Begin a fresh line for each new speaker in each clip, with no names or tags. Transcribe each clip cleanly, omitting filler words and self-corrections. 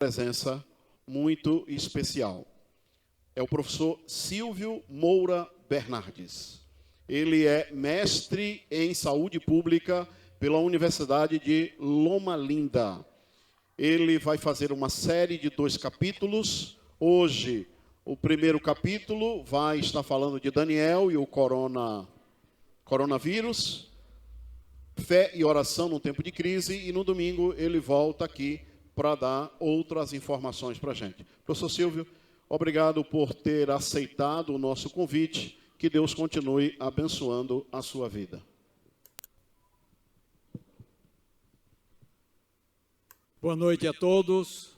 Presença muito especial. É o professor Silvio Moura Bernardes. Ele é mestre em saúde pública pela Universidade de Loma Linda. Ele vai fazer uma série de 2 capítulos. Hoje, o primeiro capítulo vai estar falando de Daniel e o coronavírus, fé e oração no tempo de crise, e no domingo ele volta aqui para dar outras informações para a gente. Professor Silvio, obrigado por ter aceitado o nosso convite. Que Deus continue abençoando a sua vida.
Boa noite a todos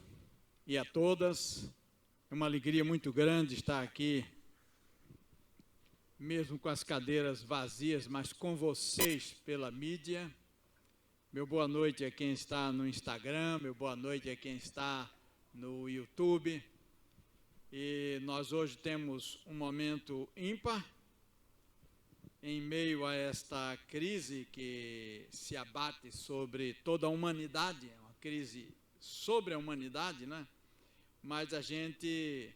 e a todas. É uma alegria muito grande estar aqui, mesmo com as cadeiras vazias, mas com vocês pela mídia. Meu boa noite a quem está no Instagram, meu boa noite a quem está no YouTube. E nós hoje temos um momento ímpar, em meio a esta crise que se abate sobre toda a humanidade, é uma crise sobre a humanidade, né? Mas a gente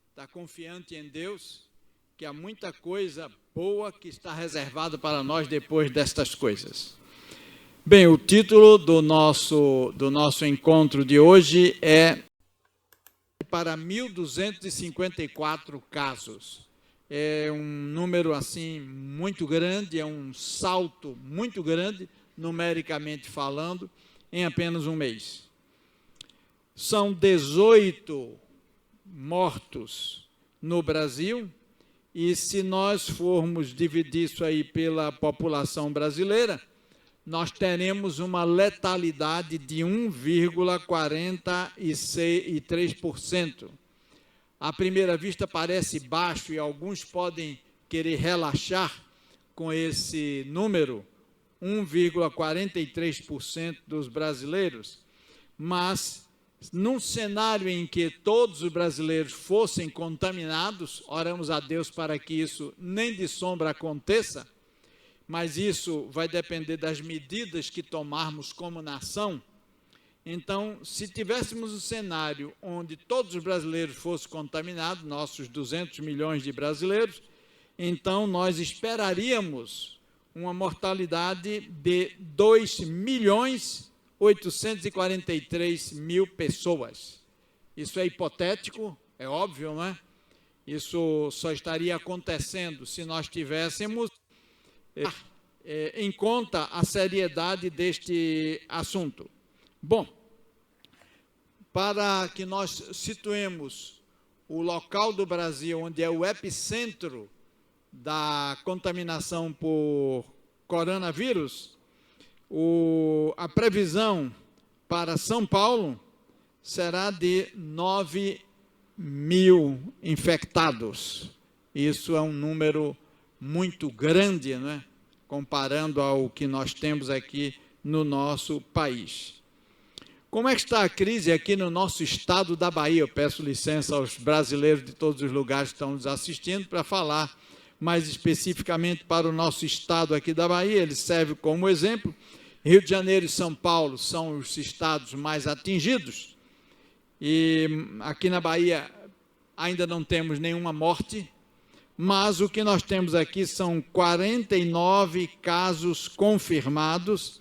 está confiante em Deus, que há muita coisa boa que está reservada para nós depois destas coisas. Bem, o título do nosso encontro de hoje é para 1.254 casos. É um número assim muito grande, é um salto muito grande, numericamente falando, em apenas um mês. São 18 mortos no Brasil, e se nós formos dividir isso aí pela população brasileira, nós teremos uma letalidade de 1,43%. À primeira vista parece baixo e alguns podem querer relaxar com esse número, 1,43% dos brasileiros, mas num cenário em que todos os brasileiros fossem contaminados, oramos a Deus para que isso nem de sombra aconteça, mas isso vai depender das medidas que tomarmos como nação. Então, se tivéssemos um cenário onde todos os brasileiros fossem contaminados, nossos 200 milhões de brasileiros, então nós esperaríamos uma mortalidade de 2.843.000 pessoas. Isso é hipotético, é óbvio, não é? Isso só estaria acontecendo se nós tivéssemos em conta a seriedade deste assunto. Bom, para que nós situemos o local do Brasil onde é o epicentro da contaminação por coronavírus, a previsão para São Paulo será de 9.000 infectados. Isso é um número muito grande, né? Comparando ao que nós temos aqui no nosso país. Como é que está a crise aqui no nosso estado da Bahia? Eu peço licença aos brasileiros de todos os lugares que estão nos assistindo para falar mais especificamente para o nosso estado aqui da Bahia. Ele serve como exemplo. Rio de Janeiro e São Paulo são os estados mais atingidos. E aqui na Bahia ainda não temos nenhuma morte, mas o que nós temos aqui são 49 casos confirmados,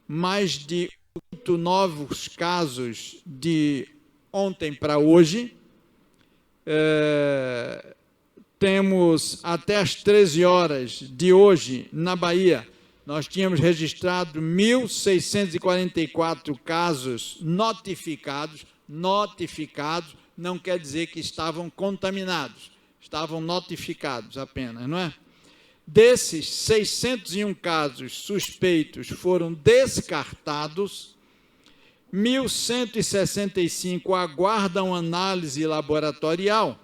mais de 8 novos casos de ontem para hoje. Temos até as 13 horas de hoje, na Bahia, nós tínhamos registrado 1.644 casos notificados não quer dizer que estavam contaminados, estavam notificados apenas, não é? Desses 601 casos suspeitos foram descartados, 1.165 aguardam análise laboratorial,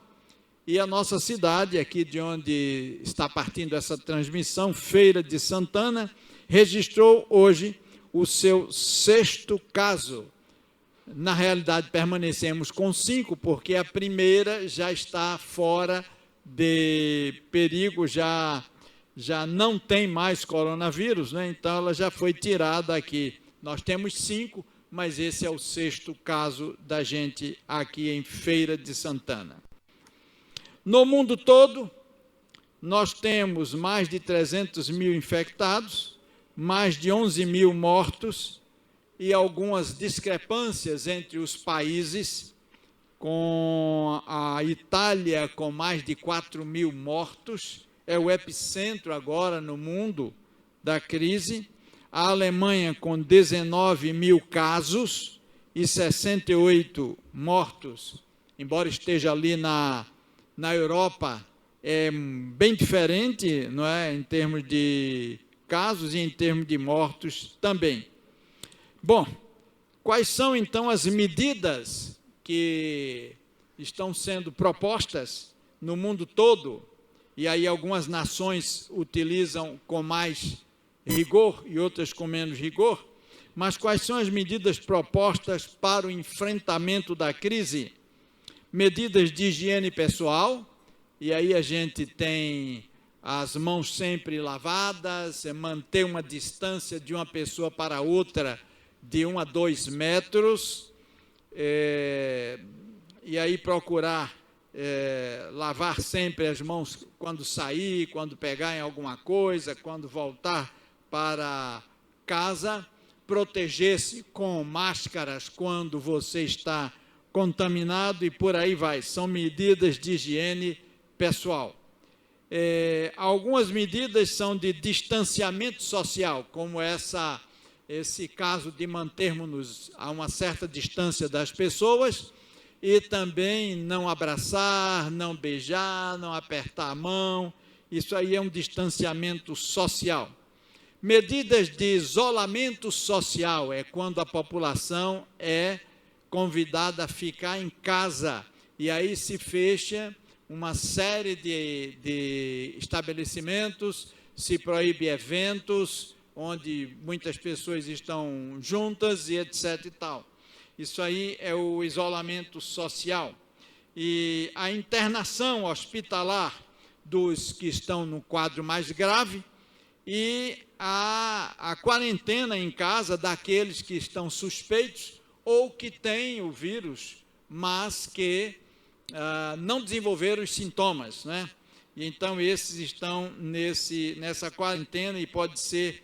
e a nossa cidade, aqui de onde está partindo essa transmissão, Feira de Santana, registrou hoje o seu 6º caso. Na realidade, permanecemos com 5, porque a primeira já está fora de perigo, já não tem mais coronavírus, né? Então ela já foi tirada aqui. Nós temos 5, mas esse é o 6º caso da gente aqui em Feira de Santana. No mundo todo, nós temos mais de 300 mil infectados, mais de 11 mil mortos e algumas discrepâncias entre os países, com a Itália com mais de 4 mil mortos, é o epicentro agora no mundo da crise, a Alemanha com 19 mil casos e 68 mortos, embora esteja ali na Europa, é bem diferente, não é, em termos de casos e em termos de mortos também. Bom, quais são então as medidas que estão sendo propostas no mundo todo? E aí algumas nações utilizam com mais rigor e outras com menos rigor, mas quais são as medidas propostas para o enfrentamento da crise? Medidas de higiene pessoal, e aí a gente tem as mãos sempre lavadas, manter uma distância de uma pessoa para outra de 1 a 2 metros, e aí procurar lavar sempre as mãos quando sair, quando pegar em alguma coisa, quando voltar para casa, proteger-se com máscaras quando você está contaminado e por aí vai. São medidas de higiene pessoal. Algumas medidas são de distanciamento social, como esse caso de mantermos-nos a uma certa distância das pessoas e também não abraçar, não beijar, não apertar a mão. Isso aí é um distanciamento social. Medidas de isolamento social é quando a população é convidada a ficar em casa e aí se fecha uma série de estabelecimentos, se proíbe eventos onde muitas pessoas estão juntas e etc. e tal. Isso aí é o isolamento social. E a internação hospitalar dos que estão no quadro mais grave e a quarentena em casa daqueles que estão suspeitos ou que têm o vírus, mas que não desenvolveram os sintomas, né? E então esses estão nessa quarentena e pode ser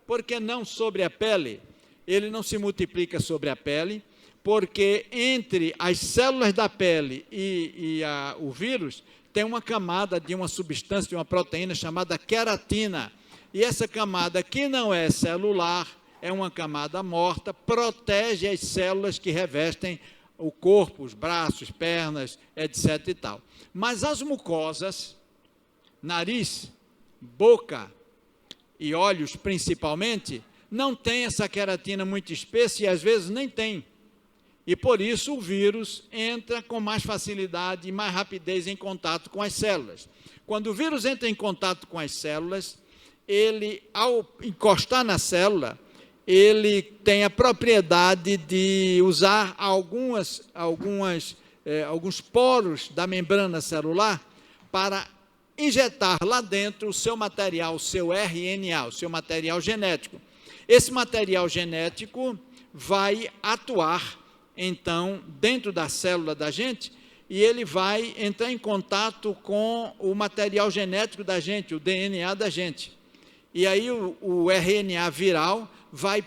porque não sobre a pele, ele não se multiplica sobre a pele, porque entre as células da pele e o vírus tem uma camada de uma substância, de uma proteína chamada queratina, e essa camada que não é celular, é uma camada morta, protege as células que revestem o corpo, os braços, pernas, etc. e tal. Mas as mucosas, nariz, boca e olhos principalmente, não tem essa queratina muito espessa e às vezes nem tem. E por isso o vírus entra com mais facilidade e mais rapidez em contato com as células. Quando o vírus entra em contato com as células, ele, ao encostar na célula, ele tem a propriedade de usar alguns poros da membrana celular para injetar lá dentro o seu material, o seu RNA, o seu material genético. Esse material genético vai atuar, então, dentro da célula da gente, e ele vai entrar em contato com o material genético da gente, o DNA da gente. E aí o RNA viral vai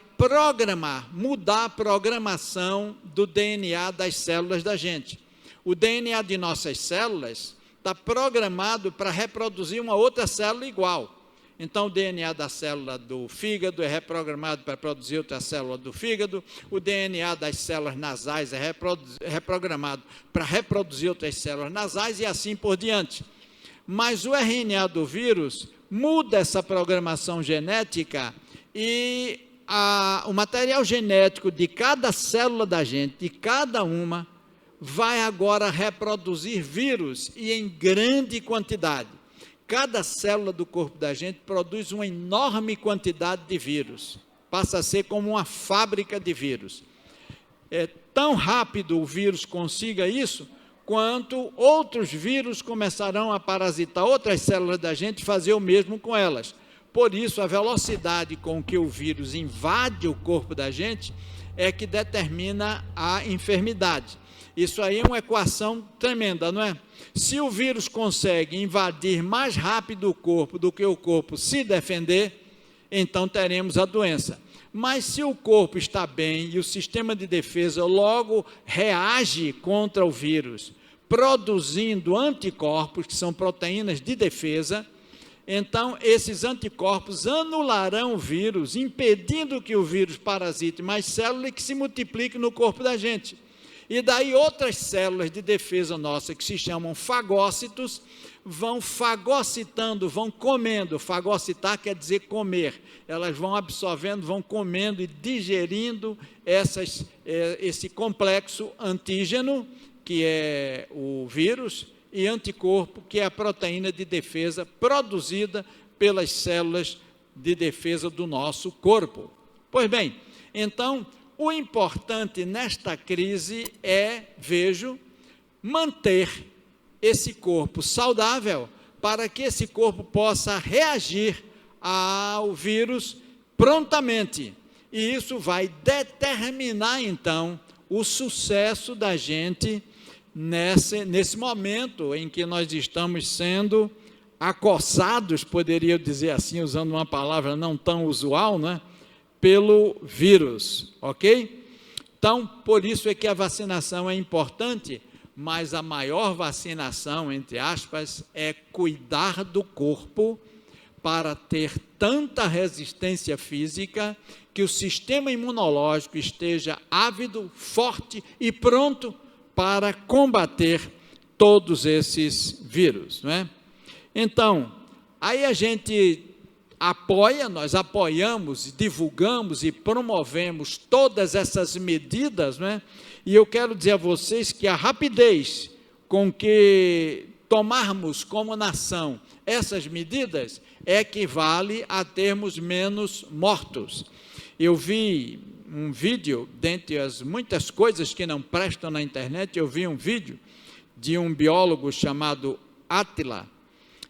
mudar a programação do DNA das células da gente. O DNA de nossas células está programado para reproduzir uma outra célula igual. Então, o DNA da célula do fígado é reprogramado para produzir outra célula do fígado, o DNA das células nasais é reprogramado para reproduzir outras células nasais e assim por diante. Mas o RNA do vírus muda essa programação genética e o material genético de cada célula da gente, de cada uma, vai agora reproduzir vírus e em grande quantidade. Cada célula do corpo da gente produz uma enorme quantidade de vírus, passa a ser como uma fábrica de vírus. É tão rápido o vírus consiga isso, quanto outros vírus começarão a parasitar outras células da gente e fazer o mesmo com elas. Por isso, a velocidade com que o vírus invade o corpo da gente é que determina a enfermidade. Isso aí é uma equação tremenda, não é? Se o vírus consegue invadir mais rápido o corpo do que o corpo se defender, então teremos a doença. Mas se o corpo está bem e o sistema de defesa logo reage contra o vírus, produzindo anticorpos, que são proteínas de defesa, então esses anticorpos anularão o vírus, impedindo que o vírus parasite mais células e que se multiplique no corpo da gente. E daí outras células de defesa nossa, que se chamam fagócitos, vão fagocitando, vão comendo. Fagocitar quer dizer comer. Elas vão absorvendo, vão comendo e digerindo esse complexo antígeno, que é o vírus, e anticorpo, que é a proteína de defesa produzida pelas células de defesa do nosso corpo. Pois bem, então, o importante nesta crise é, vejo, manter esse corpo saudável para que esse corpo possa reagir ao vírus prontamente. E isso vai determinar, então, o sucesso da gente nesse momento em que nós estamos sendo acossados, poderia dizer assim, usando uma palavra não tão usual, né, pelo vírus, ok? Então, por isso é que a vacinação é importante, mas a maior vacinação, entre aspas, é cuidar do corpo para ter tanta resistência física que o sistema imunológico esteja ávido, forte e pronto para combater todos esses vírus, não é? Então, aí a gente nós apoiamos, divulgamos e promovemos todas essas medidas, não é? E eu quero dizer a vocês que a rapidez com que tomarmos como nação essas medidas equivale a termos menos mortos. Eu vi um vídeo, dentre as muitas coisas que não prestam na internet, eu vi um vídeo de um biólogo chamado Átila,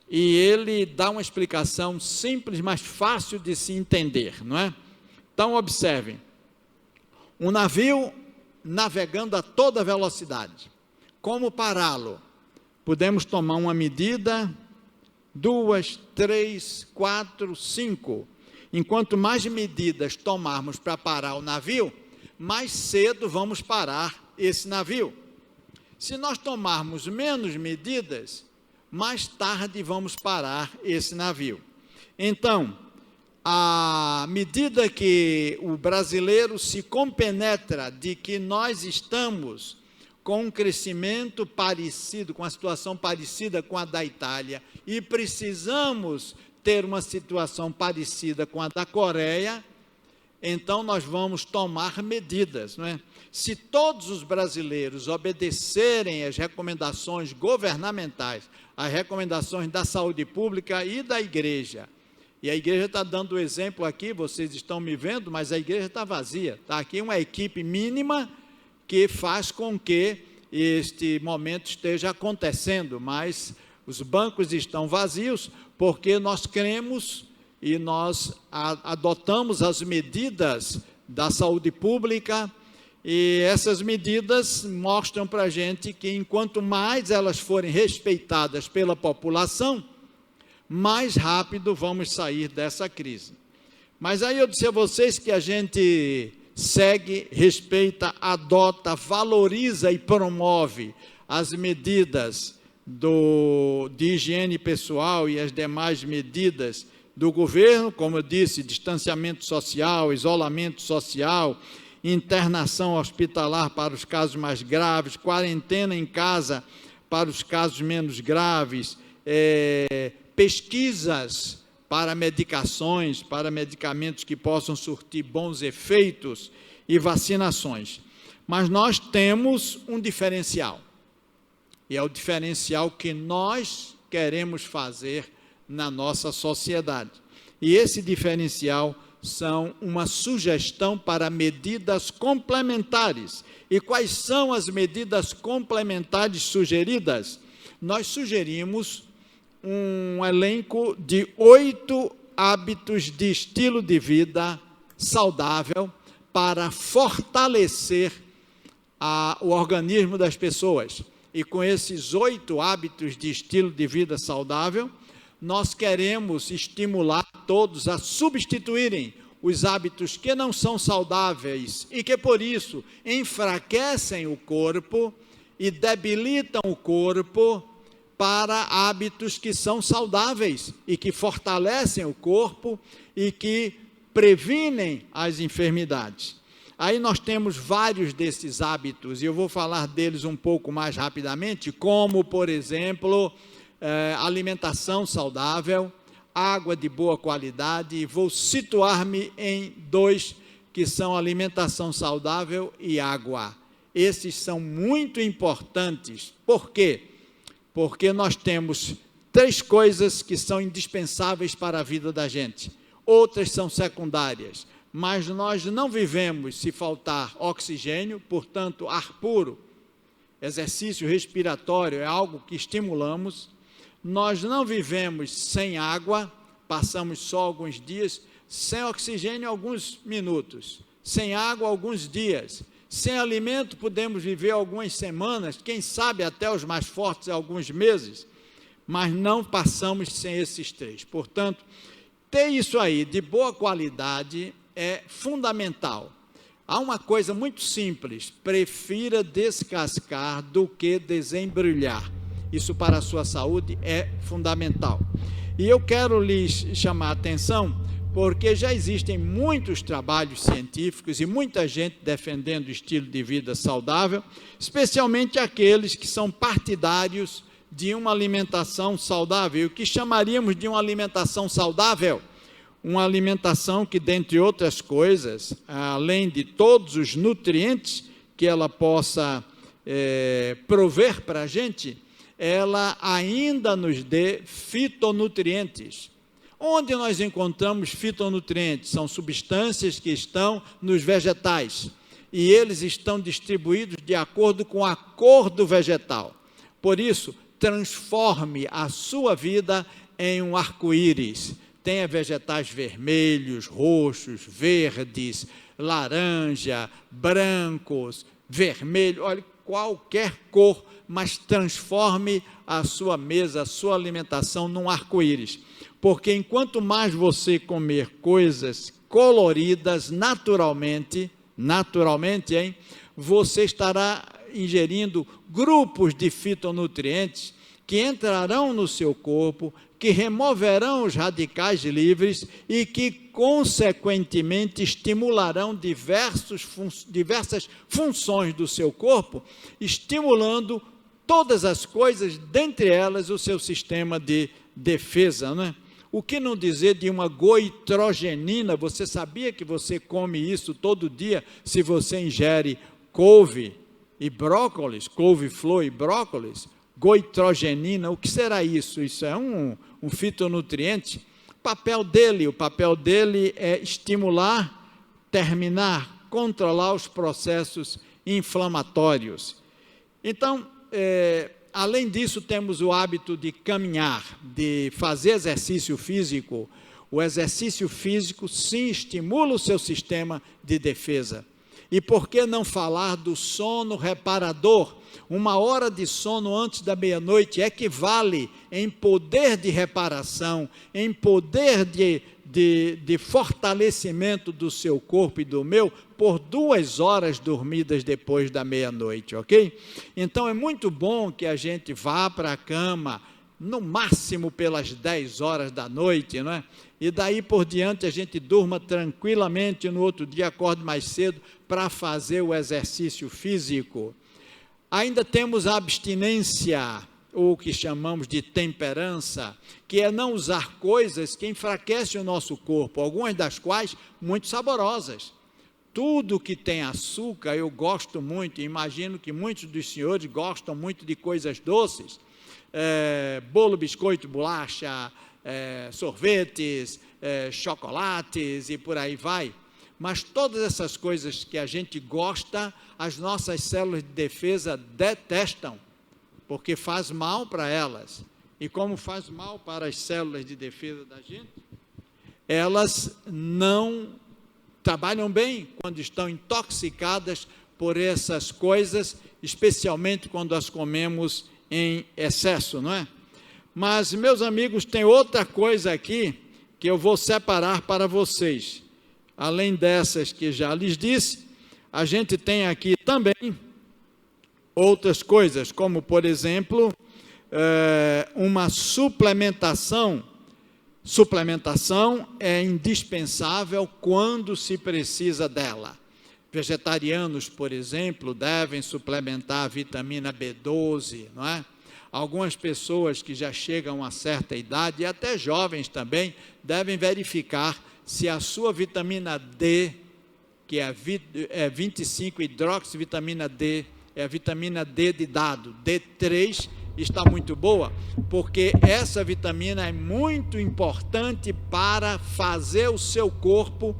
e ele dá uma explicação simples, mas fácil de se entender, não é? Então, observem, um navio navegando a toda velocidade, como pará-lo? Podemos tomar uma medida, 2, 3, 4, 5, enquanto mais medidas tomarmos para parar o navio, mais cedo vamos parar esse navio. Se nós tomarmos menos medidas, mais tarde vamos parar esse navio. Então, à medida que o brasileiro se compenetra de que nós estamos com um crescimento parecido, com a situação parecida com a da Itália, e precisamos ter uma situação parecida com a da Coreia, então nós vamos tomar medidas, não é? Se todos os brasileiros obedecerem às recomendações governamentais, às recomendações da saúde pública e da igreja, e a igreja está dando o exemplo aqui, vocês estão me vendo, mas a igreja está vazia, está aqui uma equipe mínima que faz com que este momento esteja acontecendo, mas os bancos estão vazios porque nós cremos e nós adotamos as medidas da saúde pública, e essas medidas mostram para a gente que enquanto mais elas forem respeitadas pela população, mais rápido vamos sair dessa crise. Mas aí eu disse a vocês que a gente segue, respeita, adota, valoriza e promove as medidas de higiene pessoal e as demais medidas do governo, como eu disse, distanciamento social, isolamento social, internação hospitalar para os casos mais graves, quarentena em casa para os casos menos graves, pesquisas para medicações, para medicamentos que possam surtir bons efeitos e vacinações. Mas nós temos um diferencial, e é o diferencial que nós queremos fazer na nossa sociedade. E esse diferencial são uma sugestão para medidas complementares. E quais são as medidas complementares sugeridas? Nós sugerimos um elenco de 8 hábitos de estilo de vida saudável para fortalecer o organismo das pessoas. E com esses 8 hábitos de estilo de vida saudável, nós queremos estimular todos a substituírem os hábitos que não são saudáveis e que, por isso, enfraquecem o corpo e debilitam o corpo para hábitos que são saudáveis e que fortalecem o corpo e que previnem as enfermidades. Aí nós temos vários desses hábitos e eu vou falar deles um pouco mais rapidamente, como, por exemplo, alimentação saudável, água de boa qualidade, e vou situar-me em 2 que são alimentação saudável e água. Esses são muito importantes. Por quê? Porque nós temos 3 coisas que são indispensáveis para a vida da gente. Outras são secundárias, mas nós não vivemos se faltar oxigênio, portanto, ar puro, exercício respiratório é algo que estimulamos. Nós não vivemos sem água, passamos só alguns dias, sem oxigênio alguns minutos, sem água alguns dias, sem alimento podemos viver algumas semanas, quem sabe até os mais fortes alguns meses, mas não passamos sem esses 3. Portanto, ter isso aí de boa qualidade é fundamental. Há uma coisa muito simples: prefira descascar do que desembrulhar. Isso para a sua saúde é fundamental. E eu quero lhes chamar a atenção, porque já existem muitos trabalhos científicos e muita gente defendendo o estilo de vida saudável, especialmente aqueles que são partidários de uma alimentação saudável, o que chamaríamos de uma alimentação saudável, uma alimentação que, dentre outras coisas, além de todos os nutrientes que ela possa prover para a gente, ela ainda nos dê fitonutrientes. Onde nós encontramos fitonutrientes? São substâncias que estão nos vegetais, e eles estão distribuídos de acordo com a cor do vegetal. Por isso, transforme a sua vida em um arco-íris. Tenha vegetais vermelhos, roxos, verdes, laranja, brancos, vermelho, olha, qualquer cor, mas transforme a sua mesa, a sua alimentação num arco-íris. Porque enquanto mais você comer coisas coloridas naturalmente, você estará ingerindo grupos de fitonutrientes que entrarão no seu corpo, que removerão os radicais livres e que, consequentemente, estimularão diversas funções do seu corpo, estimulando todas as coisas, dentre elas o seu sistema de defesa, não é? O que não dizer de uma goitrogenina? Você sabia que você come isso todo dia se você ingere couve e brócolis, couve-flor e brócolis? Goitrogenina, o que será isso? Isso é um fitonutriente? O papel dele é estimular, terminar, controlar os processos inflamatórios. Então, além disso, temos o hábito de caminhar, de fazer exercício físico. O exercício físico, sim, estimula o seu sistema de defesa. E por que não falar do sono reparador? 1 hora de sono antes da meia-noite equivale em poder de reparação, em poder de fortalecimento do seu corpo e do meu, por 2 horas dormidas depois da meia-noite, ok? Então é muito bom que a gente vá para a cama, no máximo pelas 10 horas da noite, não é? E daí por diante a gente durma tranquilamente, no outro dia acorde mais cedo para fazer o exercício físico. Ainda temos a abstinência, ou o que chamamos de temperança, que é não usar coisas que enfraquecem o nosso corpo, algumas das quais muito saborosas. Tudo que tem açúcar eu gosto muito, imagino que muitos dos senhores gostam muito de coisas doces, bolo, biscoito, bolacha, sorvetes, chocolates e por aí vai. Mas todas essas coisas que a gente gosta, as nossas células de defesa detestam, porque faz mal para elas. E como faz mal para as células de defesa da gente, elas não trabalham bem quando estão intoxicadas por essas coisas, especialmente quando as comemos em excesso, não é? Mas, meus amigos, tem outra coisa aqui que eu vou separar para vocês. Além dessas que já lhes disse, a gente tem aqui também outras coisas, como, por exemplo, uma suplementação. Suplementação é indispensável quando se precisa dela. Vegetarianos, por exemplo, devem suplementar a vitamina B12, não é? Algumas pessoas que já chegam a certa idade, e até jovens também, devem verificar se a sua vitamina D, que é 25-hidroxivitamina D, é a vitamina D de dado, D3, está muito boa, porque essa vitamina é muito importante para fazer o seu corpo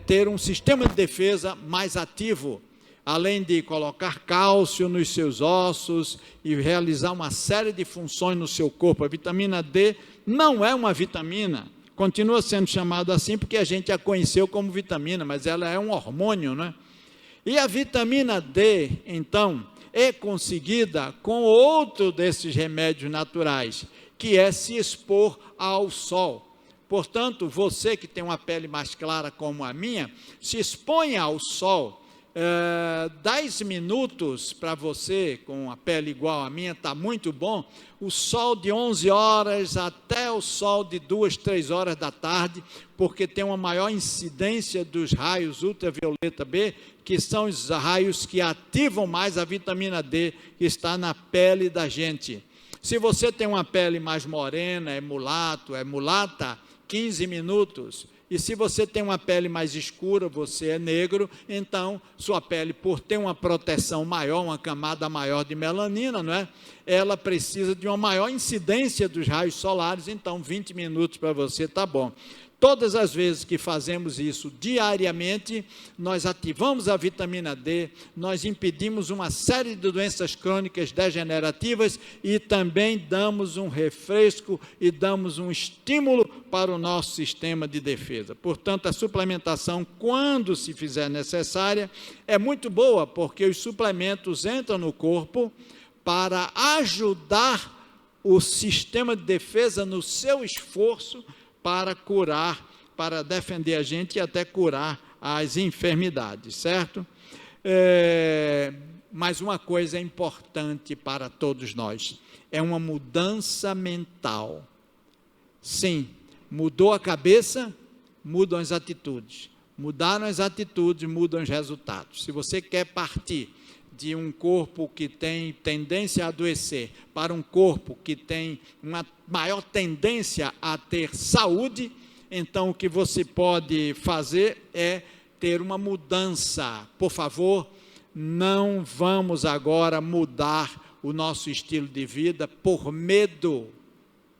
ter um sistema de defesa mais ativo, além de colocar cálcio nos seus ossos e realizar uma série de funções no seu corpo. A vitamina D não é uma vitamina, continua sendo chamada assim porque a gente a conheceu como vitamina, mas ela é um hormônio, não é? E a vitamina D, então, é conseguida com outro desses remédios naturais, que é se expor ao sol. Portanto, você que tem uma pele mais clara como a minha, se exponha ao sol. 10 minutos para você, com a pele igual à minha, está muito bom. O sol de 11 horas até o sol de 2, 3 horas da tarde, porque tem uma maior incidência dos raios ultravioleta B, que são os raios que ativam mais a vitamina D que está na pele da gente. Se você tem uma pele mais morena, é mulato, é mulata, 15 minutos. E se você tem uma pele mais escura, você é negro, então sua pele, por ter uma proteção maior, uma camada maior de melanina, não é? Ela precisa de uma maior incidência dos raios solares, então 20 minutos para você está bom. Todas as vezes que fazemos isso diariamente, nós ativamos a vitamina D, nós impedimos uma série de doenças crônicas degenerativas e também damos um refresco e damos um estímulo para o nosso sistema de defesa. Portanto, a suplementação, quando se fizer necessária, é muito boa, porque os suplementos entram no corpo para ajudar o sistema de defesa no seu esforço para curar, para defender a gente e até curar as enfermidades, certo? Mas uma coisa é importante para todos nós, é uma mudança mental. Sim, mudou a cabeça, mudam as atitudes. Mudaram as atitudes, mudam os resultados. Se você quer partir de um corpo que tem tendência a adoecer para um corpo que tem uma maior tendência a ter saúde, então o que você pode fazer é ter uma mudança. Por favor, não vamos agora mudar o nosso estilo de vida por medo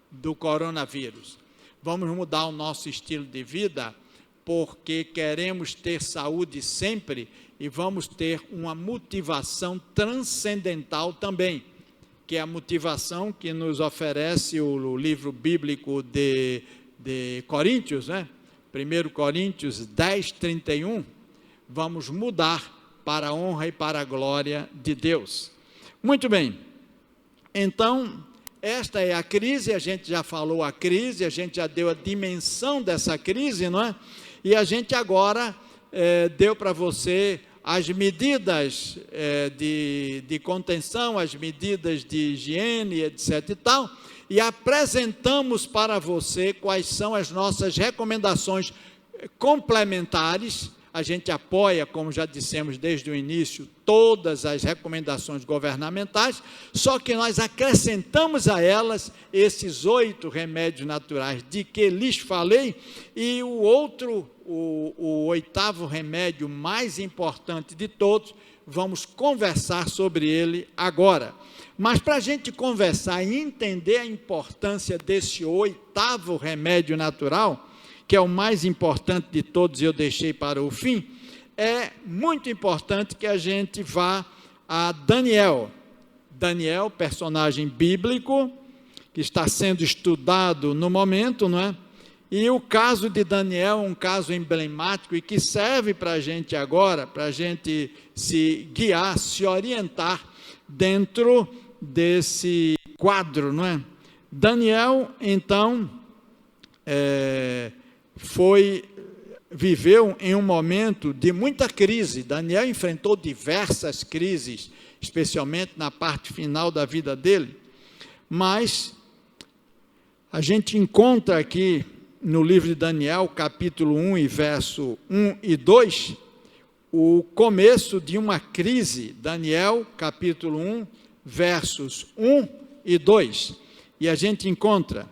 do coronavírus. Vamos mudar o nosso estilo de vida porque queremos ter saúde sempre e vamos ter uma motivação transcendental também, que é a motivação que nos oferece o livro bíblico de Coríntios, né? 1 Coríntios 10, 31, vamos mudar para a honra e para a glória de Deus. Muito bem, então, esta é a crise, a gente já falou a crise, a gente já deu a dimensão dessa crise, não é? E a gente agora deu para você as medidas de contenção, as medidas de higiene, etc. e tal, e apresentamos para você quais são as nossas recomendações complementares. A gente apoia, como já dissemos desde o início, todas as recomendações governamentais, só que nós acrescentamos a elas esses 8 remédios naturais de que lhes falei, e o 8º remédio mais importante de todos, vamos conversar sobre ele agora. Mas para a gente conversar e entender a importância desse 8º remédio natural, que é o mais importante de todos e eu deixei para o fim, é muito importante que a gente vá a Daniel. Daniel, personagem bíblico, que está sendo estudado no momento, não é? E o caso de Daniel é um caso emblemático e que serve para a gente agora, para a gente se guiar, se orientar dentro desse quadro, não é? Daniel, então, viveu em um momento de muita crise. Daniel enfrentou diversas crises, especialmente na parte final da vida dele, mas a gente encontra aqui no livro de Daniel, capítulo 1 e verso 1 e 2, o começo de uma crise. Daniel, capítulo 1, versos 1 e 2. E a gente encontra: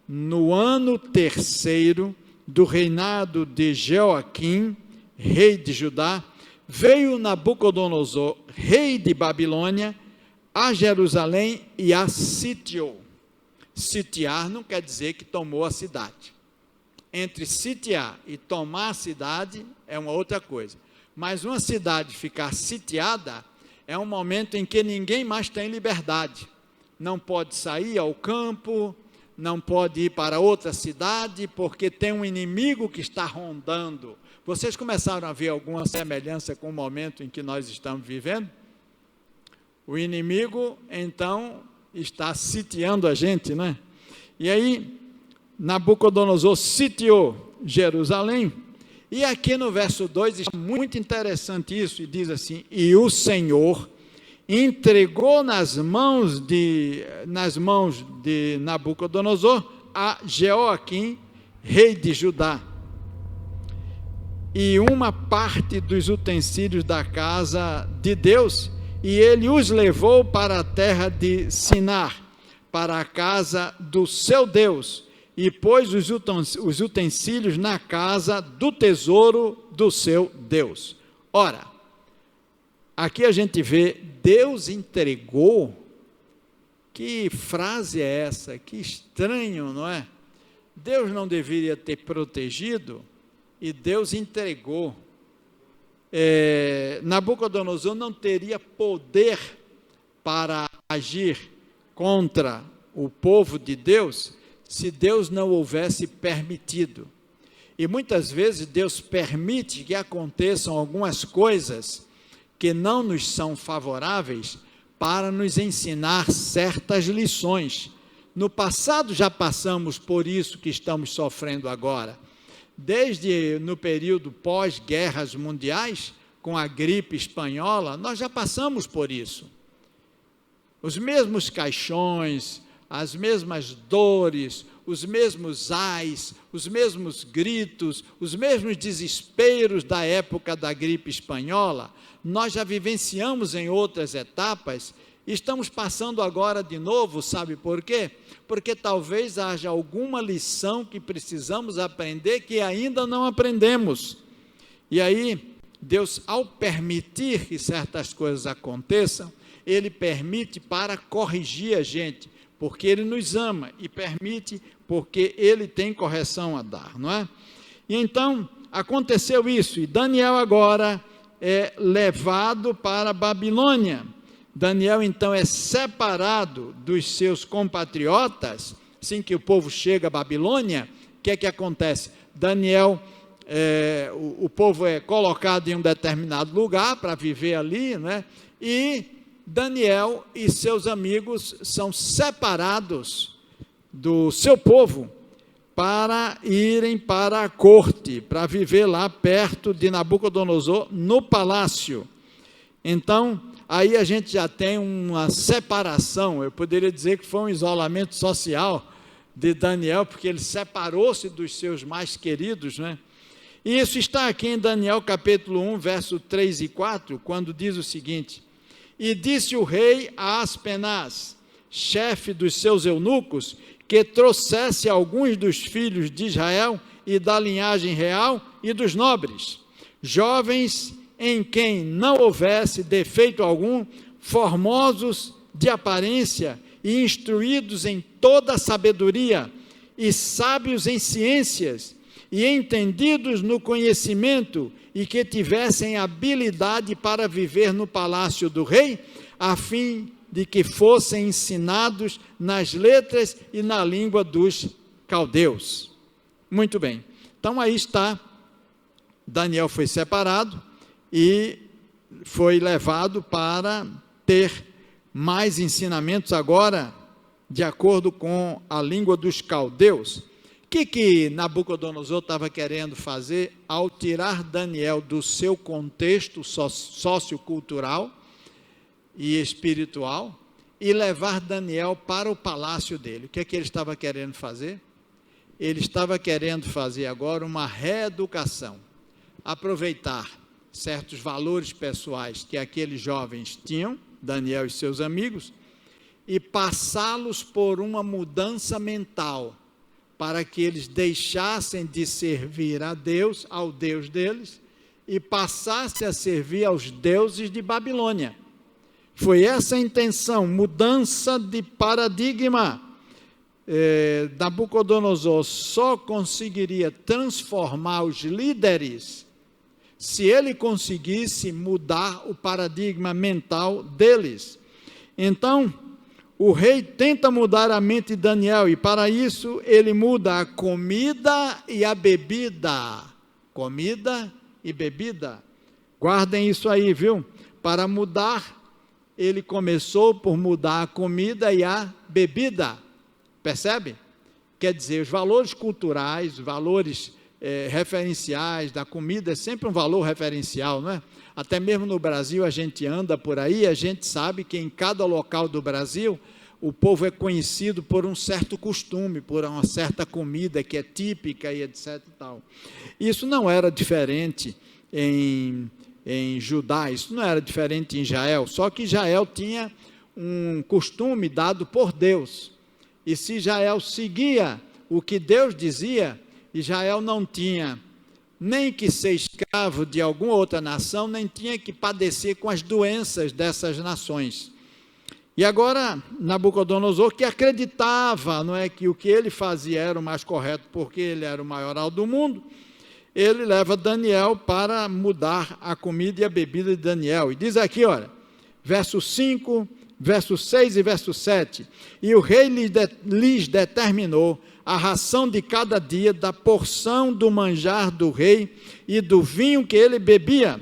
no ano terceiro do reinado de Jeoaquim, rei de Judá, veio Nabucodonosor, rei de Babilônia, a Jerusalém e a sitiou. Sitiar não quer dizer que tomou a cidade. Entre sitiar e tomar a cidade é uma outra coisa. Mas uma cidade ficar sitiada é um momento em que ninguém mais tem liberdade. Não pode sair ao campo, não pode ir para outra cidade, porque tem um inimigo que está rondando. Vocês começaram a ver alguma semelhança com o momento em que nós estamos vivendo? O inimigo, então, está sitiando a gente, né? E aí, Nabucodonosor sitiou Jerusalém, e aqui no verso 2 está muito interessante isso, e diz assim: e o Senhor entregou nas mãos de Nabucodonosor a Jeoaquim, rei de Judá, e uma parte dos utensílios da casa de Deus, e ele os levou para a terra de Sinar, para a casa do seu Deus, e pôs os utensílios na casa do tesouro do seu Deus. Ora, aqui a gente vê, Deus entregou. Que frase é essa? Que estranho, não é? Deus não deveria ter protegido e Deus entregou. Nabucodonosor não teria poder para agir contra o povo de Deus se Deus não houvesse permitido. E muitas vezes Deus permite que aconteçam algumas coisas que não nos são favoráveis para nos ensinar certas lições. No passado já passamos por isso que estamos sofrendo agora. Desde no período pós-guerras mundiais, com a gripe espanhola, nós já passamos por isso. Os mesmos caixões, as mesmas dores, os mesmos ais, os mesmos gritos, os mesmos desesperos da época da gripe espanhola, nós já vivenciamos em outras etapas e estamos passando agora de novo. Sabe por quê? Porque talvez haja alguma lição que precisamos aprender que ainda não aprendemos. E aí, Deus, ao permitir que certas coisas aconteçam, Ele permite para corrigir a gente, porque Ele nos ama, e permite porque Ele tem correção a dar, não é? E então, aconteceu isso, e Daniel agora é levado para a Babilônia. Daniel, então, é separado dos seus compatriotas. Assim que o povo chega à Babilônia, o que é que acontece? Daniel, o povo é colocado em um determinado lugar para viver ali, né? E Daniel e seus amigos são separados do seu povo para irem para a corte, para viver lá perto de Nabucodonosor, no palácio. Então, aí a gente já tem uma separação. Eu poderia dizer que foi um isolamento social de Daniel, porque ele separou-se dos seus mais queridos, né? E isso está aqui em Daniel capítulo 1, verso 3 e 4, quando diz o seguinte: e disse o rei a Aspenaz, chefe dos seus eunucos, que trouxesse alguns dos filhos de Israel e da linhagem real e dos nobres, jovens em quem não houvesse defeito algum, formosos de aparência e instruídos em toda a sabedoria, e sábios em ciências, e entendidos no conhecimento, e que tivessem habilidade para viver no palácio do rei, a fim de que fossem ensinados nas letras e na língua dos caldeus. Muito bem. Então, aí está, Daniel foi separado e foi levado para ter mais ensinamentos agora, de acordo com a língua dos caldeus. O que Nabucodonosor estava querendo fazer ao tirar Daniel do seu contexto sociocultural e espiritual e levar Daniel para o palácio dele? O que ele estava querendo fazer? Ele estava querendo fazer agora uma reeducação, aproveitar certos valores pessoais que aqueles jovens tinham, Daniel e seus amigos, e passá-los por uma mudança mental, para que eles deixassem de servir a Deus, ao Deus deles, e passassem a servir aos deuses de Babilônia. Foi essa a intenção, mudança de paradigma. Nabucodonosor só conseguiria transformar os líderes se ele conseguisse mudar o paradigma mental deles. Então, o rei tenta mudar a mente de Daniel, e para isso ele muda a comida e a bebida. Comida e bebida. Guardem isso aí, viu? Para mudar, ele começou por mudar a comida e a bebida. Percebe? Quer dizer, os valores culturais, os valores referenciais da comida, é sempre um valor referencial, não é? Até mesmo no Brasil, a gente anda por aí, a gente sabe que em cada local do Brasil, o povo é conhecido por um certo costume, por uma certa comida que é típica e etc. e tal. Isso não era diferente em Judá, isso não era diferente em Israel, só que Israel tinha um costume dado por Deus, e se Israel seguia o que Deus dizia, Israel não tinha nem que ser escravo de alguma outra nação, nem tinha que padecer com as doenças dessas nações. E agora, Nabucodonosor, que acreditava, não é, que o que ele fazia era o mais correto, porque ele era o maioral do mundo, ele leva Daniel para mudar a comida e a bebida de Daniel. E diz aqui, olha, verso 5, verso 6 e verso 7, e o rei lhes determinou a ração de cada dia, da porção do manjar do rei e do vinho que ele bebia,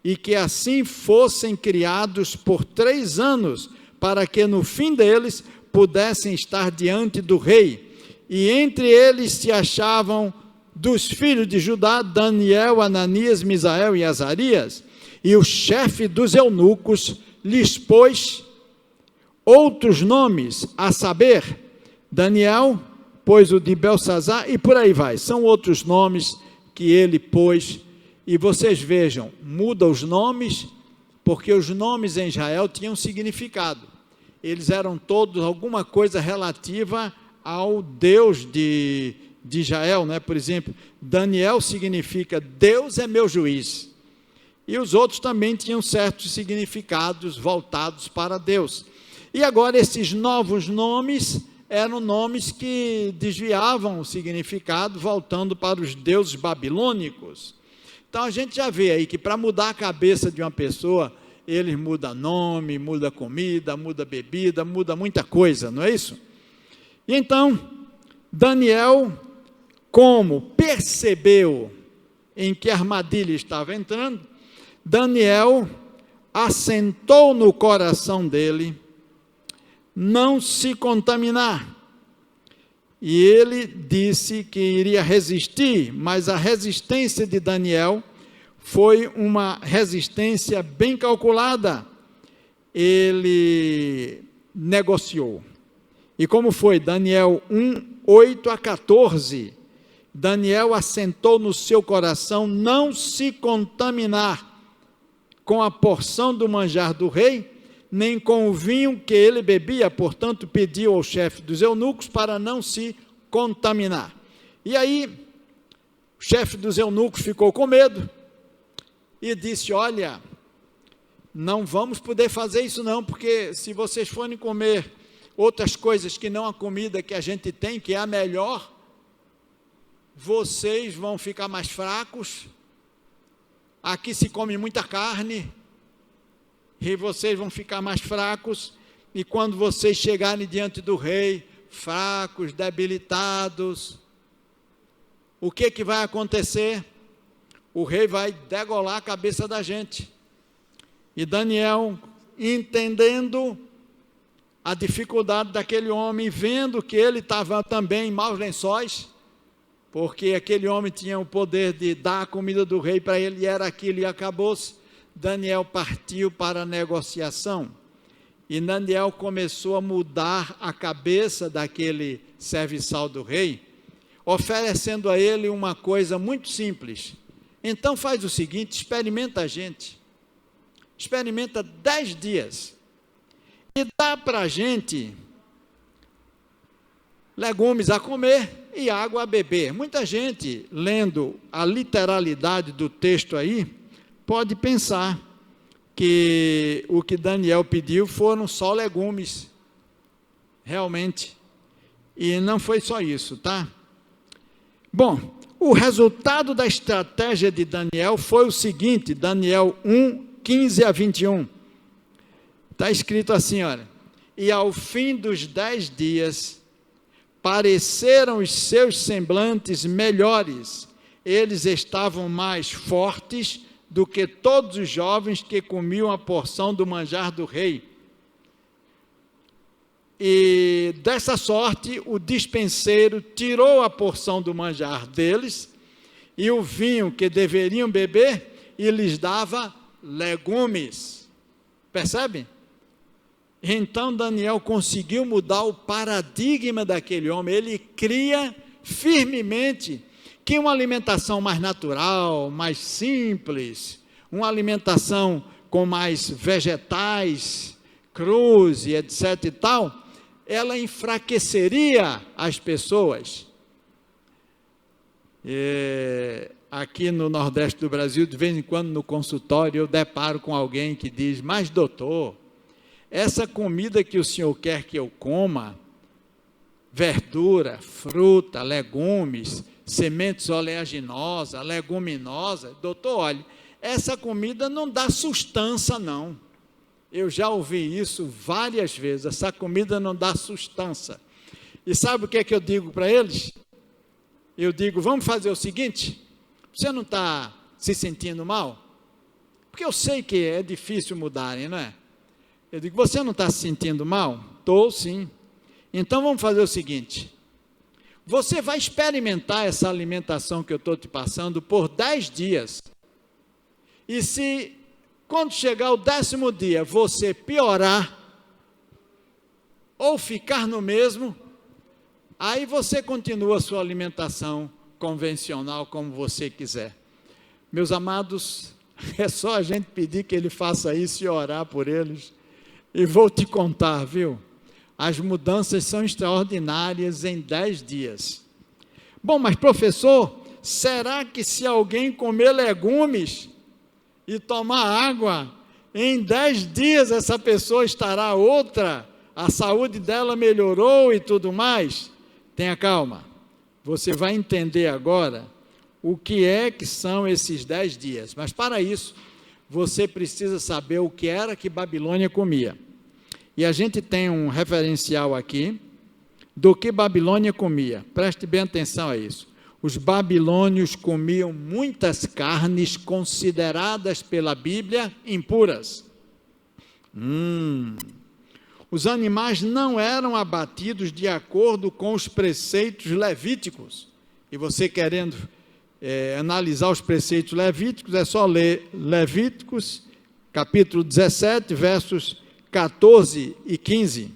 e que assim fossem criados por 3 anos, para que no fim deles pudessem estar diante do rei. E entre eles se achavam dos filhos de Judá, Daniel, Ananias, Misael e Azarias, e o chefe dos eunucos lhes pôs outros nomes, a saber, Daniel, pôs o de Belsazar, e por aí vai, são outros nomes que ele pôs, e vocês vejam, muda os nomes, porque os nomes em Israel tinham significado, eles eram todos alguma coisa relativa ao Deus de Israel, né? Por exemplo, Daniel significa Deus é meu juiz, e os outros também tinham certos significados voltados para Deus, e agora esses novos nomes eram nomes que desviavam o significado, voltando para os deuses babilônicos. Então a gente já vê aí que para mudar a cabeça de uma pessoa, eles mudam nome, muda comida, muda bebida, muda muita coisa, não é isso? E então, Daniel, como percebeu em que armadilha estava entrando, Daniel assentou no coração dele não se contaminar, e ele disse que iria resistir, mas a resistência de Daniel foi uma resistência bem calculada. Ele negociou, e como foi? Daniel 1, 8 a 14, Daniel assentou no seu coração não se contaminar com a porção do manjar do rei, nem com o vinho que ele bebia, portanto pediu ao chefe dos eunucos para não se contaminar. E aí, o chefe dos eunucos ficou com medo, e disse, olha, não vamos poder fazer isso não, porque se vocês forem comer outras coisas que não a comida que a gente tem, que é a melhor, vocês vão ficar mais fracos, aqui se come muita carne, e vocês vão ficar mais fracos, e quando vocês chegarem diante do rei, fracos, debilitados, o que vai acontecer? O rei vai degolar a cabeça da gente. E Daniel, entendendo a dificuldade daquele homem, vendo que ele estava também em maus lençóis, porque aquele homem tinha o poder de dar a comida do rei para ele, e era aquilo, e acabou-se. Daniel partiu para a negociação, e Daniel começou a mudar a cabeça daquele serviçal do rei, oferecendo a ele uma coisa muito simples. Então faz o seguinte, experimenta a gente, experimenta 10 dias, e dá para a gente legumes a comer e água a beber. Muita gente, lendo a literalidade do texto aí, pode pensar que o que Daniel pediu foram só legumes, realmente, e não foi só isso, tá? Bom, o resultado da estratégia de Daniel foi o seguinte, Daniel 1, 15 a 21, está escrito assim, olha, e ao fim dos 10 dias, pareceram os seus semblantes melhores, eles estavam mais fortes do que todos os jovens que comiam a porção do manjar do rei. E dessa sorte, o dispenseiro tirou a porção do manjar deles, e o vinho que deveriam beber, e lhes dava legumes. Percebe? Então Daniel conseguiu mudar o paradigma daquele homem. Ele cria firmemente que uma alimentação mais natural, mais simples, uma alimentação com mais vegetais, crus e etc e tal, ela enfraqueceria as pessoas. Aqui no Nordeste do Brasil, de vez em quando no consultório, eu deparo com alguém que diz, mas doutor, essa comida que o senhor quer que eu coma, verdura, fruta, legumes, sementes oleaginosas, leguminosas, doutor, olha, essa comida não dá sustância não. Eu já ouvi isso várias vezes, essa comida não dá sustância. E sabe o que é que eu digo para eles? Eu digo, vamos fazer o seguinte, você não está se sentindo mal? Porque eu sei que é difícil mudarem, não é? Eu digo, você não está se sentindo mal? Estou sim. Então vamos fazer o seguinte, você vai experimentar essa alimentação que eu estou te passando por 10 dias, e se quando chegar o 10º dia você piorar, ou ficar no mesmo, aí você continua a sua alimentação convencional como você quiser. Meus amados, é só a gente pedir que ele faça isso e orar por eles, e vou te contar, viu? As mudanças são extraordinárias em 10 dias. Bom, mas professor, será que se alguém comer legumes e tomar água, em 10 dias essa pessoa estará outra? A saúde dela melhorou e tudo mais? Tenha calma, você vai entender agora o que é que são esses 10 dias. Mas para isso, você precisa saber o que era que Babilônia comia. E a gente tem um referencial aqui do que Babilônia comia. Preste bem atenção a isso. Os babilônios comiam muitas carnes consideradas pela Bíblia impuras. Os animais não eram abatidos de acordo com os preceitos levíticos. E você querendo analisar os preceitos levíticos, é só ler Levíticos, capítulo 17, versos 14 e 15.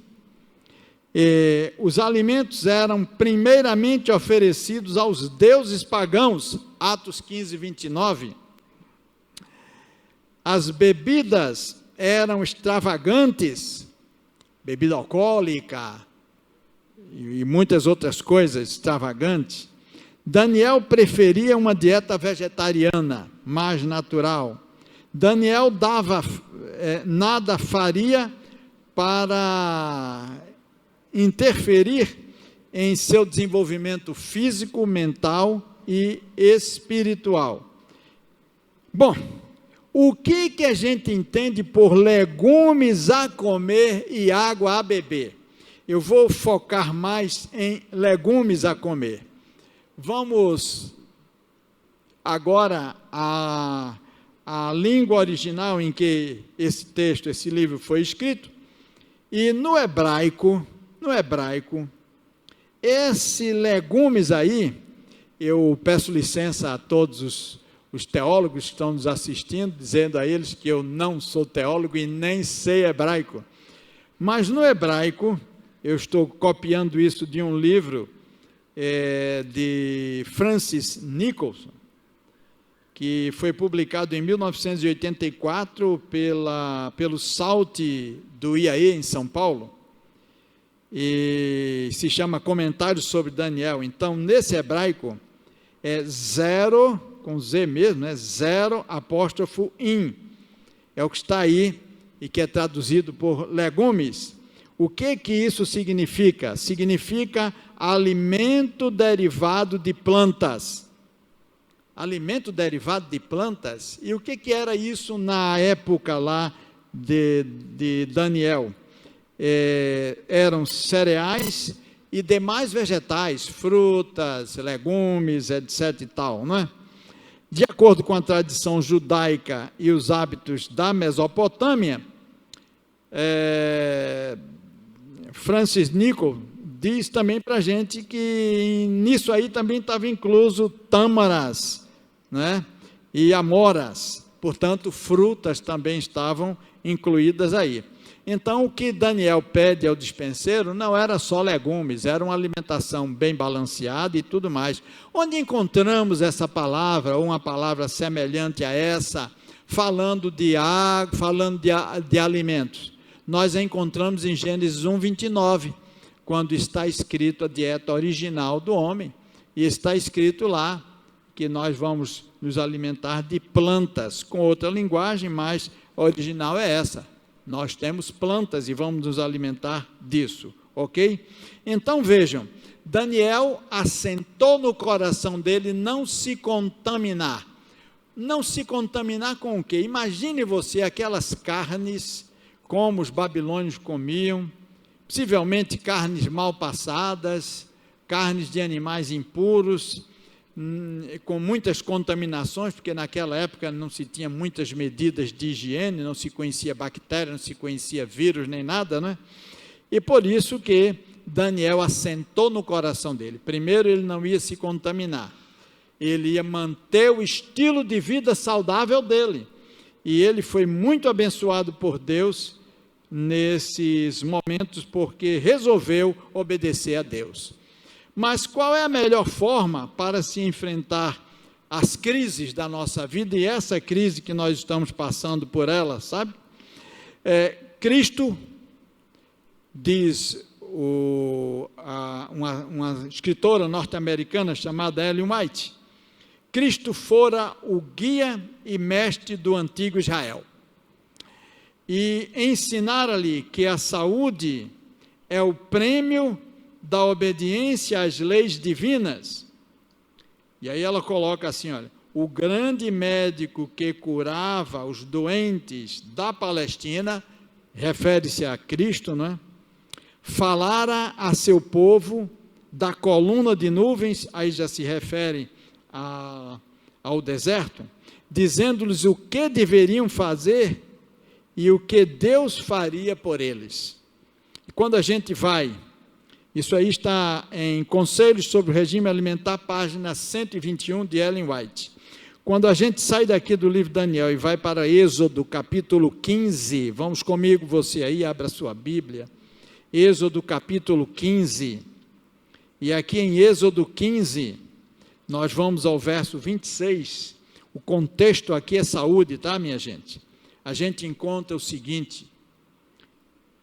Os alimentos eram primeiramente oferecidos aos deuses pagãos, Atos 15, 29. As bebidas eram extravagantes, bebida alcoólica e muitas outras coisas extravagantes. Daniel preferia uma dieta vegetariana, mais natural. Daniel nada faria para interferir em seu desenvolvimento físico, mental e espiritual. Bom, o que a gente entende por legumes a comer e água a beber? Eu vou focar mais em legumes a comer. Vamos Agora, a língua original em que esse texto, esse livro foi escrito, e no hebraico, esse legumes aí, eu peço licença a todos os teólogos que estão nos assistindo, dizendo a eles que eu não sou teólogo e nem sei hebraico, mas no hebraico, eu estou copiando isso de um livro de Francis Nicholson, que foi publicado em 1984 pelo SALT do IAE, em São Paulo, e se chama Comentários sobre Daniel. Então, nesse hebraico, é zero, com Z mesmo, né? Zero apóstrofo in, é o que está aí, e que é traduzido por legumes. O que isso significa? Significa alimento derivado de plantas. Alimento derivado de plantas. E o que era isso na época lá de Daniel? Eram cereais e demais vegetais, frutas, legumes, etc. e tal, não é? De acordo com a tradição judaica e os hábitos da Mesopotâmia, Francis Nicholson diz também para a gente que nisso aí também estava incluso tâmaras, né? E amoras, portanto, frutas também estavam incluídas aí. Então, o que Daniel pede ao dispenseiro não era só legumes, era uma alimentação bem balanceada e tudo mais. Onde encontramos essa palavra, ou uma palavra semelhante a essa, falando de água, falando de alimentos? Nós a encontramos em Gênesis 1:29, quando está escrito a dieta original do homem, e está escrito lá que nós vamos nos alimentar de plantas, com outra linguagem, mas a original é essa. Nós temos plantas e vamos nos alimentar disso, ok? Então vejam, Daniel assentou no coração dele não se contaminar. Não se contaminar com o quê? Imagine você aquelas carnes, como os babilônios comiam, possivelmente carnes mal passadas, carnes de animais impuros, com muitas contaminações, porque naquela época não se tinha muitas medidas de higiene, não se conhecia bactéria, não se conhecia vírus, nem nada, né? E por isso que Daniel assentou no coração dele. Primeiro, ele não ia se contaminar, ele ia manter o estilo de vida saudável dele, e ele foi muito abençoado por Deus nesses momentos, porque resolveu obedecer a Deus. Mas qual é a melhor forma para se enfrentar as crises da nossa vida, e essa crise que nós estamos passando por ela, sabe? Cristo, diz uma escritora norte-americana chamada Ellen White, Cristo fora o guia e mestre do antigo Israel. E ensinar ali que a saúde é o prêmio da obediência às leis divinas. E aí ela coloca assim, olha, o grande médico que curava os doentes da Palestina, refere-se a Cristo, não é? Falara a seu povo da coluna de nuvens, aí já se refere ao deserto, dizendo-lhes o que deveriam fazer e o que Deus faria por eles. E quando a gente vai, isso aí está em Conselhos sobre o Regime Alimentar, página 121 de Ellen White. Quando a gente sai daqui do livro de Daniel e vai para Êxodo, capítulo 15, vamos comigo, você aí, abra a sua Bíblia, Êxodo, capítulo 15, e aqui em Êxodo 15, nós vamos ao verso 26, o contexto aqui é saúde, tá, minha gente? A gente encontra o seguinte,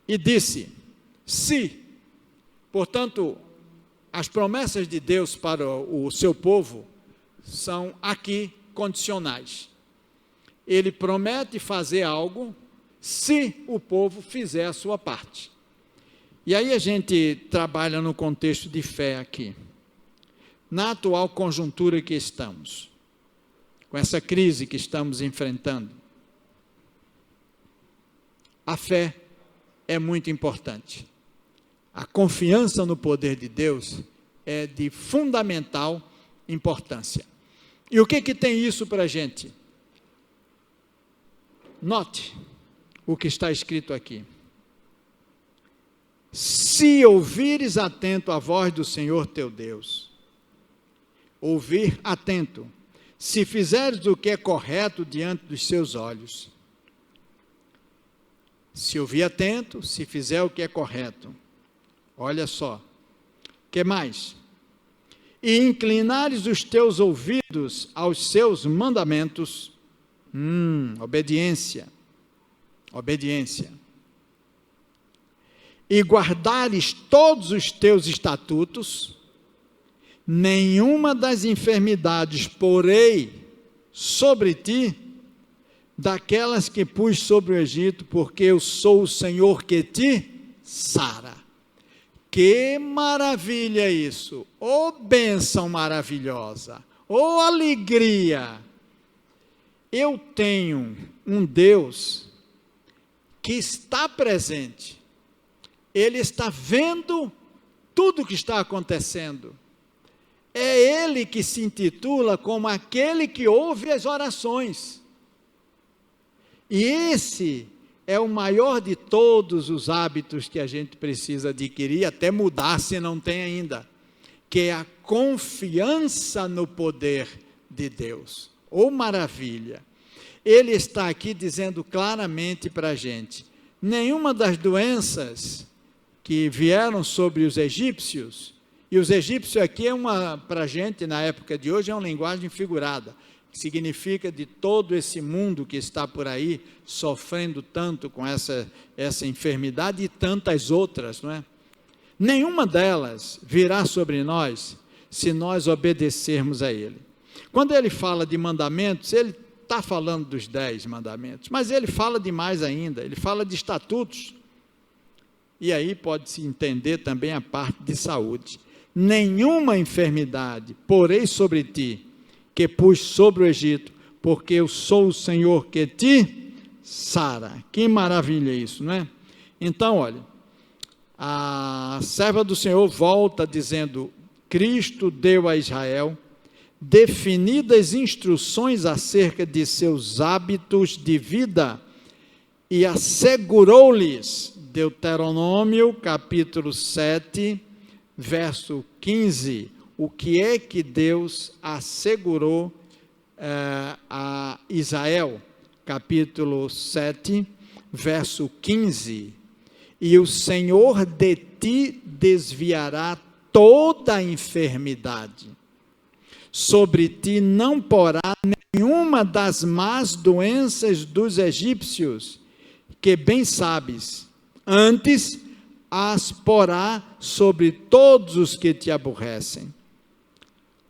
e disse, se, portanto, as promessas de Deus para o seu povo são aqui condicionais. Ele promete fazer algo se o povo fizer a sua parte. E aí a gente trabalha no contexto de fé aqui. Na atual conjuntura que estamos, com essa crise que estamos enfrentando, a fé é muito importante. A confiança no poder de Deus é de fundamental importância. E o que tem isso para a gente? Note o que está escrito aqui. Se ouvires atento a voz do Senhor teu Deus, ouvir atento, se fizeres o que é correto diante dos seus olhos, se ouvir atento, se fizer o que é correto, olha só, que mais? E inclinares os teus ouvidos aos seus mandamentos, obediência, e guardares todos os teus estatutos, nenhuma das enfermidades porei sobre ti, daquelas que pus sobre o Egito, porque eu sou o Senhor que te sara. Que maravilha isso! Ô bênção maravilhosa! Ô alegria! Eu tenho um Deus que está presente. Ele está vendo tudo o que está acontecendo. É Ele que se intitula como aquele que ouve as orações. E esse é o maior de todos os hábitos que a gente precisa adquirir, até mudar se não tem ainda, que é a confiança no poder de Deus. Oh, maravilha! Ele está aqui dizendo claramente para a gente, nenhuma das doenças que vieram sobre os egípcios, e os egípcios aqui para a gente, na época de hoje, é uma linguagem figurada, que significa de todo esse mundo que está por aí, sofrendo tanto com essa enfermidade e tantas outras, não é? Nenhuma delas virá sobre nós, se nós obedecermos a Ele. Quando ele fala de mandamentos, ele está falando dos 10 mandamentos, mas ele fala de mais ainda, ele fala de estatutos, e aí pode-se entender também a parte de saúde. Nenhuma enfermidade porei sobre ti, que pus sobre o Egito, porque eu sou o Senhor que te sara. Que maravilha isso, não é? Então, olha, a serva do Senhor volta dizendo, Cristo deu a Israel definidas instruções acerca de seus hábitos de vida e assegurou-lhes, Deuteronômio capítulo 7, verso 15, o que é que Deus assegurou a Israel, capítulo 7, verso 15, e o Senhor de ti desviará toda a enfermidade, sobre ti não porá nenhuma das más doenças dos egípcios, que bem sabes, antes as porá sobre todos os que te aborrecem.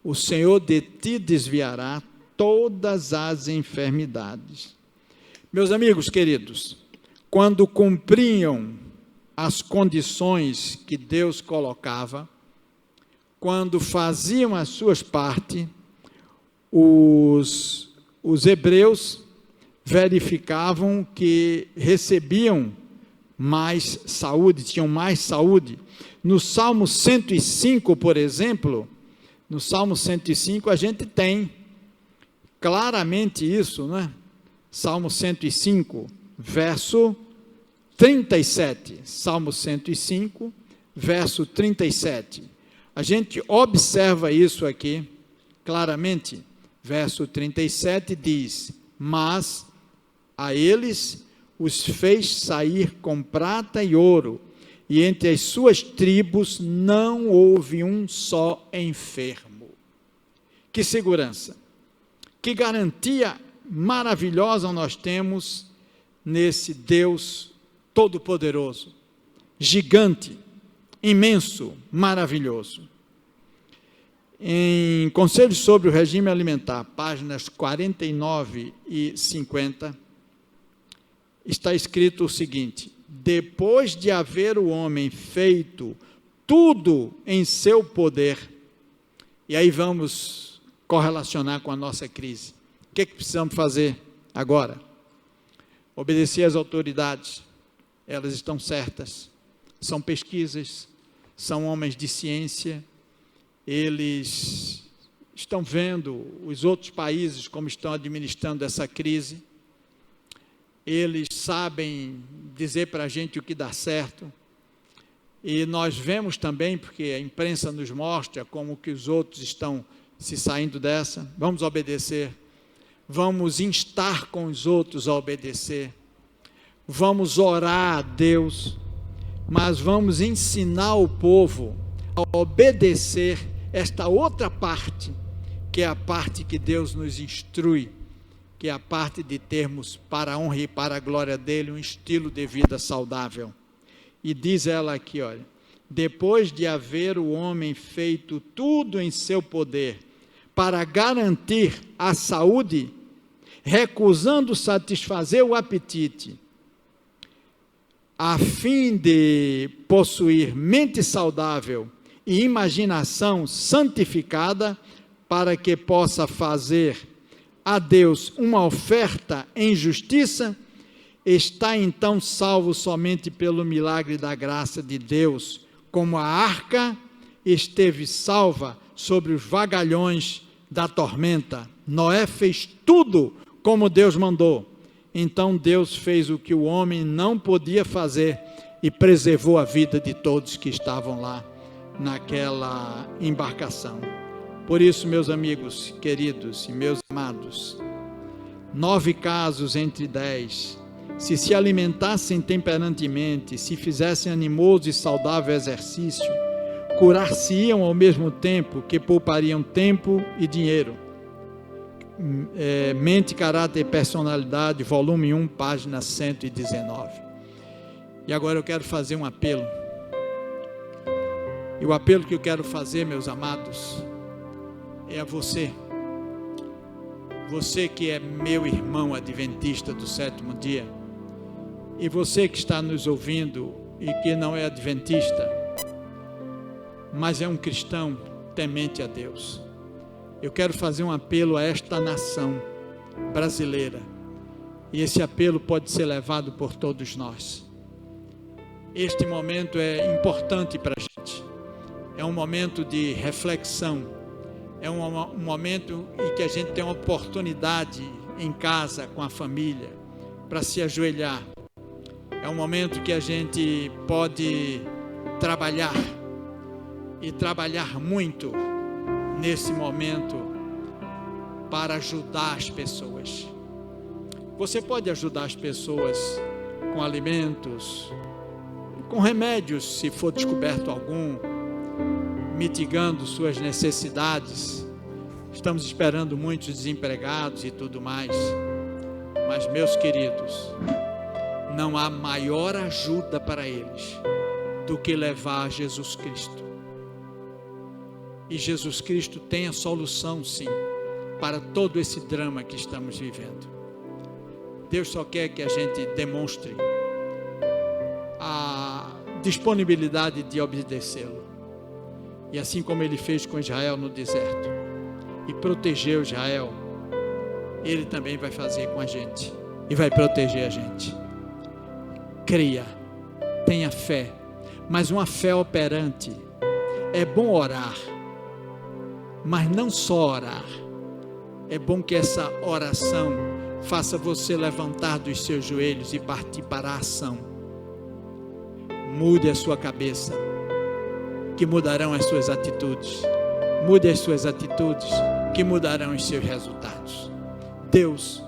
O Senhor de ti desviará todas as enfermidades. Meus amigos queridos, quando cumpriam as condições que Deus colocava, quando faziam as suas partes, os hebreus verificavam que recebiam mais saúde, tinham mais saúde. No Salmo 105, por exemplo, no Salmo 105 a gente tem claramente isso, não é? Salmo 105, verso 37. Salmo 105, verso 37. A gente observa isso aqui claramente. Verso 37 diz, mas a eles os fez sair com prata e ouro, e entre as suas tribos não houve um só enfermo. Que segurança, que garantia maravilhosa nós temos nesse Deus todo-poderoso, gigante, imenso, maravilhoso. Em Conselhos sobre o Regime Alimentar, páginas 49 e 50, está escrito o seguinte, depois de haver o homem feito tudo em seu poder, e aí vamos correlacionar com a nossa crise, o que precisamos fazer agora? Obedecer às autoridades, elas estão certas, são pesquisas, são homens de ciência, eles estão vendo os outros países como estão administrando essa crise. Eles sabem dizer para a gente o que dá certo. E nós vemos também, porque a imprensa nos mostra como que os outros estão se saindo dessa. Vamos obedecer. Vamos instar com os outros a obedecer. Vamos orar a Deus, mas vamos ensinar o povo a obedecer esta outra parte, que é a parte que Deus nos instrui, que é a parte de termos, para a honra e para a glória dele, um estilo de vida saudável. E diz ela aqui, olha, depois de haver o homem feito tudo em seu poder para garantir a saúde, recusando satisfazer o apetite, a fim de possuir mente saudável e imaginação santificada, para que possa fazer a Deus uma oferta em justiça, está então salvo somente pelo milagre da graça de Deus, como a arca esteve salva sobre os vagalhões da tormenta. Noé fez tudo como Deus mandou. Então Deus fez o que o homem não podia fazer e preservou a vida de todos que estavam lá naquela embarcação. Por isso, meus amigos queridos e meus amados, 9 casos entre 10, se alimentassem temperantemente, se fizessem animoso e saudável exercício, curar-se-iam ao mesmo tempo que poupariam tempo e dinheiro. Mente, Caráter e Personalidade, volume 1, página 119. E agora eu quero fazer um apelo. E o apelo que eu quero fazer, meus amados, é a você. Você que é meu irmão adventista do sétimo dia, e você que está nos ouvindo e que não é adventista, mas é um cristão temente a Deus. Eu quero fazer um apelo a esta nação brasileira, e esse apelo pode ser levado por todos nós. Este momento é importante para a gente, é um momento de reflexão, é um momento em que a gente tem uma oportunidade em casa, com a família, para se ajoelhar. É um momento que a gente pode trabalhar, e trabalhar muito nesse momento para ajudar as pessoas. Você pode ajudar as pessoas com alimentos, com remédios, se for descoberto algum, mitigando suas necessidades. Estamos esperando muitos desempregados e tudo mais. Mas, meus queridos, não há maior ajuda para eles do que levar a Jesus Cristo. E Jesus Cristo tem a solução, sim, para todo esse drama que estamos vivendo. Deus só quer que a gente demonstre a disponibilidade de obedecê-lo. E assim como ele fez com Israel no deserto e protegeu Israel, ele também vai fazer com a gente e vai proteger a gente. Creia, tenha fé, mas uma fé operante. É bom orar, mas não só orar. É bom que essa oração faça você levantar dos seus joelhos e partir para a ação. Mude a sua cabeça, que mudarão as suas atitudes. Mude as suas atitudes, que mudarão os seus resultados. Deus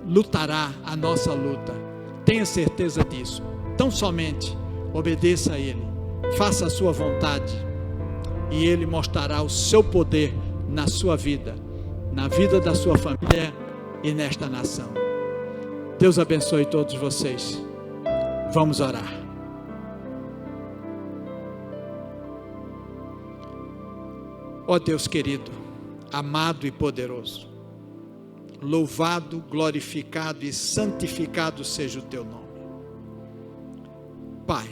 lutará a nossa luta. Tenha certeza disso. Tão somente obedeça a Ele, faça a sua vontade, e Ele mostrará o seu poder na sua vida, na vida da sua família e nesta nação. Deus abençoe todos vocês. Vamos orar. Ó Deus querido, amado e poderoso, louvado, glorificado e santificado seja o teu nome. Pai,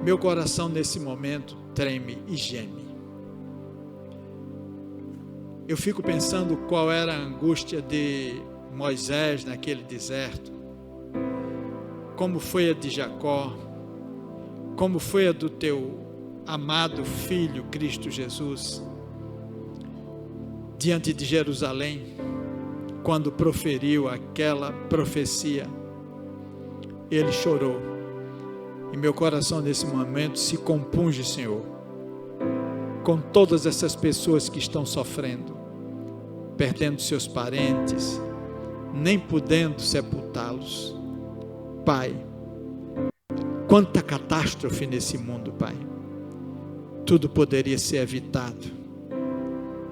meu coração nesse momento treme e geme. Eu fico pensando qual era a angústia de Moisés naquele deserto, como foi a de Jacó, como foi a do teu amado Filho Cristo Jesus, diante de Jerusalém, quando proferiu aquela profecia, ele chorou. E meu coração nesse momento se compunge, Senhor, com todas essas pessoas que estão sofrendo, perdendo seus parentes, nem podendo sepultá-los. Pai, quanta catástrofe nesse mundo, Pai. Tudo poderia ser evitado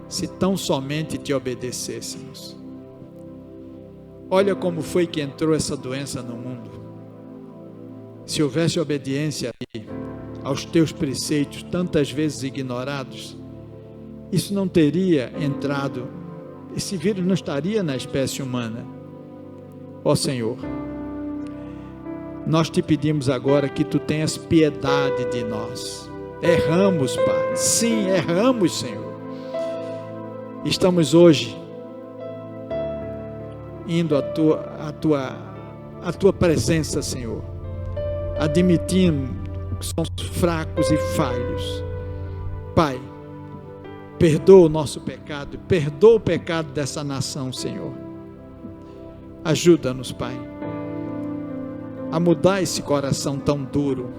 se tão somente te obedecêssemos. Olha como foi que entrou essa doença no mundo. Se houvesse obediência aos teus preceitos, tantas vezes ignorados, isso não teria entrado, esse vírus não estaria na espécie humana. Ó Senhor, nós te pedimos agora que tu tenhas piedade de nós. Erramos, Pai. Sim, erramos, Senhor. Estamos hoje indo à tua presença, Senhor, admitindo que somos fracos e falhos. Pai, perdoa o nosso pecado, perdoa o pecado dessa nação, Senhor. Ajuda-nos, Pai, a mudar esse coração tão duro,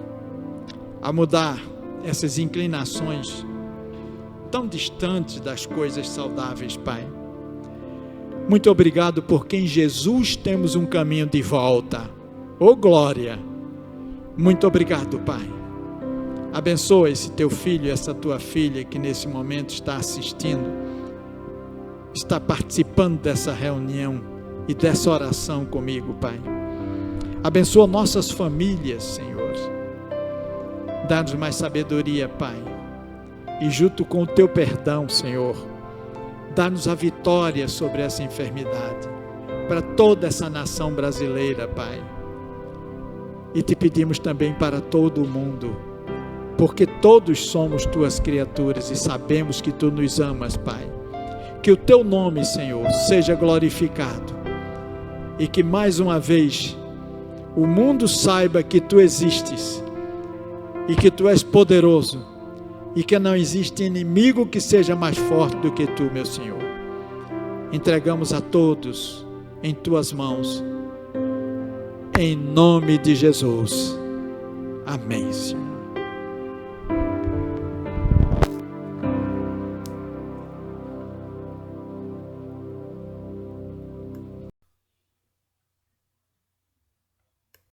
a mudar essas inclinações tão distantes das coisas saudáveis, Pai. Muito obrigado porque em Jesus temos um caminho de volta. Oh glória! Muito obrigado, Pai. Abençoa esse teu filho, essa tua filha que nesse momento está assistindo, está participando dessa reunião e dessa oração comigo, Pai. Abençoa nossas famílias, Senhor. Dá-nos mais sabedoria, Pai. E junto com o teu perdão, Senhor, dá-nos a vitória sobre essa enfermidade, para toda essa nação brasileira, Pai. E te pedimos também para todo o mundo, porque todos somos tuas criaturas e sabemos que tu nos amas, Pai. Que o teu nome, Senhor, seja glorificado e que mais uma vez o mundo saiba que tu existes e que tu és poderoso e que não existe inimigo que seja mais forte do que tu, meu Senhor. Entregamos a todos em tuas mãos, em nome de Jesus. Amém, Senhor.